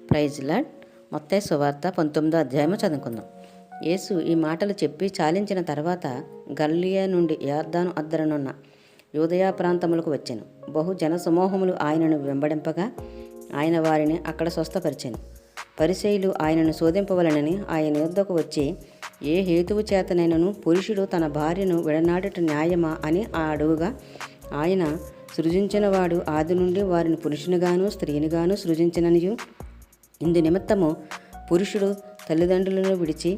Praise lord. మత్తయి సువార్త 19వ అధ్యాయము చదువుకుందాం. యేసు ఈ మాటలు చెప్పి చాలించిన తర్వాత గలిలయ నుండి యొర్దాను అద్దరనున్న యూదయ ప్రాంతములకు వచ్చెను. బహు జన సమూహములు ఆయనను వెంబడింపగా ఆయన వారిని అక్కడ స్వస్థపరిచెను. పరిసయ్యులు ఆయనను శోధింపవలెనని ఆయన యొద్దకు వచ్చి, ఏ హేతువు చేతనైనను పురుషుడు తన భార్యను విడనాడుట న్యాయమా అని అడుగుగా, ఆయన సృజించినవాడు ఆది నుండి వారిని పురుషునిగాను స్త్రీనిగాను సృజించిననియు, ఇందు నిమిత్తము పురుషుడు తల్లిదండ్రులను విడిచి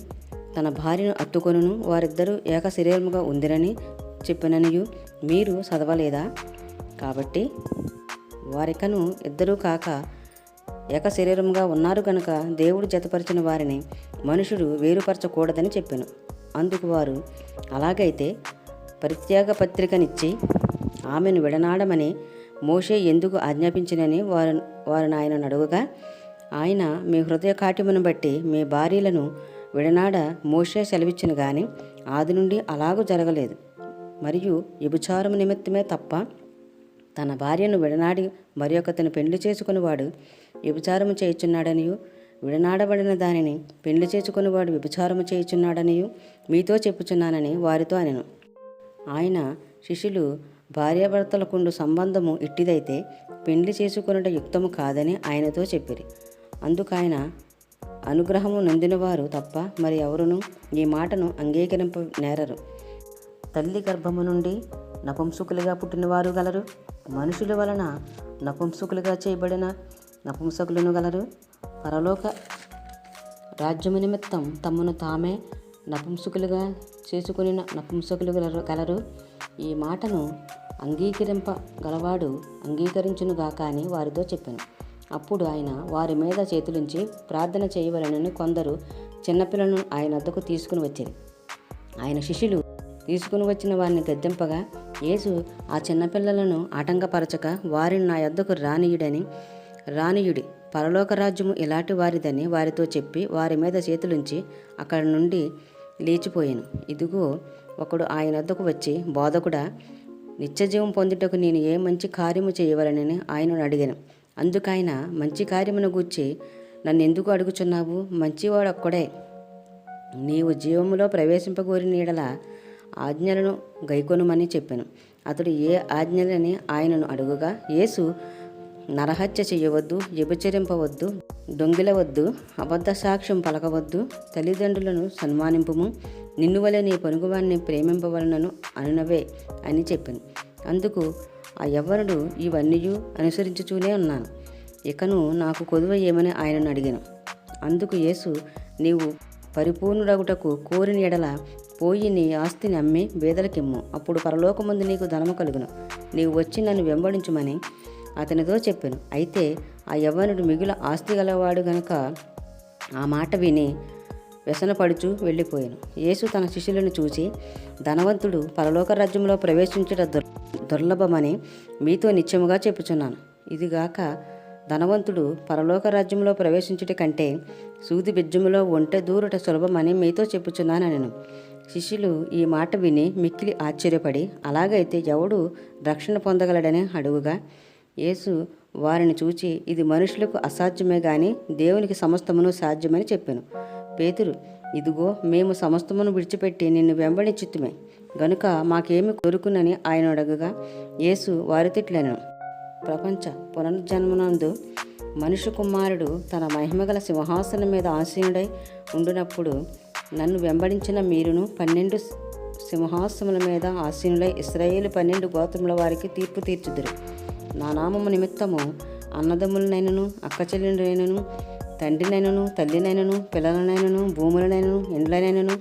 తన భార్యను అత్తుకొనును, వారిద్దరూ ఏక శరీరముగా ఉందిరని చెప్పిననియు మీరు చదవలేదా? కాబట్టి వారికను ఇద్దరూ కాక ఏక శరీరముగా ఉన్నారు గనుక దేవుడు జతపరిచిన వారిని మనుషుడు వేరుపరచకూడదని చెప్పెను. అందుకు వారు, అలాగైతే పరిత్యాగ పత్రికనిచ్చి ఆమెను విడనాడమని మోషే ఎందుకు ఆజ్ఞాపించినని వారిని ఆయన అడుగుగా, ఆయన మీ హృదయ కాఠిన్యమును బట్టి మీ భార్యలను విడనాడ మోషే సెలవిచ్చును గాని ఆది నుండి అలాగూ జరగలేదు. మరియు వ్యభిచారము నిమిత్తమే తప్ప తన భార్యను విడనాడి మరి ఒకతను పెళ్లి చేసుకునివాడు వ్యభిచారము చేయుచున్నాడనియు, విడనాడబడిన దానిని పెళ్లి చేసుకునివాడు వ్యభిచారము చేయుచున్నాడనియు మీతో చెప్పుచున్నానని వారితో అనెను. ఆయన శిష్యులు, భార్యాభర్తలకుండు సంబంధము ఇట్టిదైతే పెళ్లి చేసుకొనుట యుక్తము కాదని ఆయనతో చెప్పిరి. అందుకైన అనుగ్రహము నొందినవారు తప్ప మరి ఎవరునూ ఈ మాటను అంగీకరింప నేరరు. తల్లి గర్భము నుండి నపుంసకులుగా పుట్టినవారు గలరు, మనుషుల వలన నపుంసకులుగా చేయబడిన నపుంసకులను గలరు. పరలోక రాజ్యము నిమిత్తం తమను తామే నపుంసకులుగా చేసుకుని నపుంసకులు గలరు. ఈ మాటను అంగీకరింపగలవాడు అంగీకరించునుగాక అని వారితో చెప్పాను. అప్పుడు ఆయన వారి మీద చేతులుంచి ప్రార్థన చేయవలెనని కొందరు చిన్నపిల్లలను ఆయన వద్దకు తీసుకుని వచ్చారు. ఆయన శిష్యులు తీసుకుని వచ్చిన వారిని గద్దింపగా, యేసు ఆ చిన్నపిల్లలను ఆటంకపరచక వారిని నా యొద్దకు రానియుడి, పరలోక రాజ్యము ఇలాంటి వారిదని వారితో చెప్పి వారి మీద చేతులుంచి అక్కడి నుండి లేచిపోయాను. ఇదిగో ఒకడు ఆయన వద్దకు వచ్చి, బోధకుడా, నిత్యజీవం పొందుటకు నేను ఏ మంచి కార్యము చేయవలనని ఆయనను అడిగాను. అందుకైన మంచి కార్యమును గూర్చి నన్ను ఎందుకు అడుగుచున్నావు? మంచివాడు ఒక్కడే. నీవు జీవములో ప్రవేశింపగోరిన యెడల ఆజ్ఞలను గైకొనుమని చెప్పాను. అతడు ఏ ఆజ్ఞలని ఆయనను అడుగుగా, యేసు, నరహత్య చేయవద్దు, వ్యభిచరింపవద్దు, దొంగిలవద్దు, అబద్ధ సాక్ష్యం పలకవద్దు, తల్లిదండ్రులను సన్మానింపుము, నిన్ను వలె నీ పొరుగువాన్ని ప్రేమింపవలనను అనునవే అని చెప్పాను. అందుకు ఆ యవ్వనుడు, ఇవన్నీ అనుసరించుచూనే ఉన్నాను, ఇకను నాకు కొదువ ఏమని ఆయనను అడిగాను. అందుకు యేసు, నీవు పరిపూర్ణుడగుటకు కోరిన యెడల పోయి నీ ఆస్తిని అమ్మి బేదలకిమ్ము, అప్పుడు పరలోకమందు నీకు ధనము కలుగును. నీవు వచ్చి నన్ను వెంబడించుమని అతనితో చెప్పాను. అయితే ఆ యవ్వనుడు మిగుల ఆస్తి గలవాడు గనుక ఆ మాట విని వ్యసనపడుచు వెళ్ళిపోయాను. యేసు తన శిష్యులను చూసి, ధనవంతుడు పరలోక రాజ్యంలో ప్రవేశించుట దుర్లభమని మీతో నిత్యముగా చెప్పుచున్నాను. ఇదిగాక ధనవంతుడు పరలోక రాజ్యంలో ప్రవేశించుట కంటే సూది బెజ్జములో ఒంటె దూరుట సులభమని మీతో చెప్పుచున్నానెను. శిష్యులు ఈ మాట విని మిక్కిలి ఆశ్చర్యపడి, అలాగైతే ఎవడు రక్షణ పొందగలడని అడుగుగా, యేసు వారిని చూచి, ఇది మనుషులకు అసాధ్యమే గాని దేవునికి సమస్తమును సాధ్యమని చెప్పాను. పేతురు, ఇదిగో మేము సమస్తమును విడిచిపెట్టి నిన్ను వెంబడించితిమే గనుక మాకేమి దొరుకునని ఆయన అడగగా, యేసు వారితిట్లెను, ప్రపంచ పునర్జన్మనందు మనుష్య కుమారుడు తన మహిమగల సింహాసనం మీద ఆసీనుడై ఉండునప్పుడు నన్ను వెంబడించిన మీరును 12 సింహాసనముల మీద ఆసీనులై ఇశ్రాయేలు 12 గోత్రముల వారికి తీర్పు తీర్చుదురు. నా నామము నిమిత్తము అన్నదమ్ములనైనను అక్కచెల్లెలనైనను తండ్రినైనను తల్లినైనను పిల్లలనైనను భూములనైనను ఇండ్లనైనను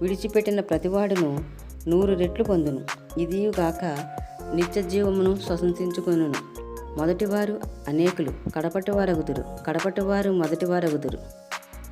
విడిచిపెట్టిన ప్రతివాడును 100 రెట్లు పొందును. ఇదియుగాక నిత్య జీవమును స్వతంత్రించుకొనును. మొదటివారు అనేకులు కడపటివారగుదురు, కడపటివారు మొదటివారగుదురు.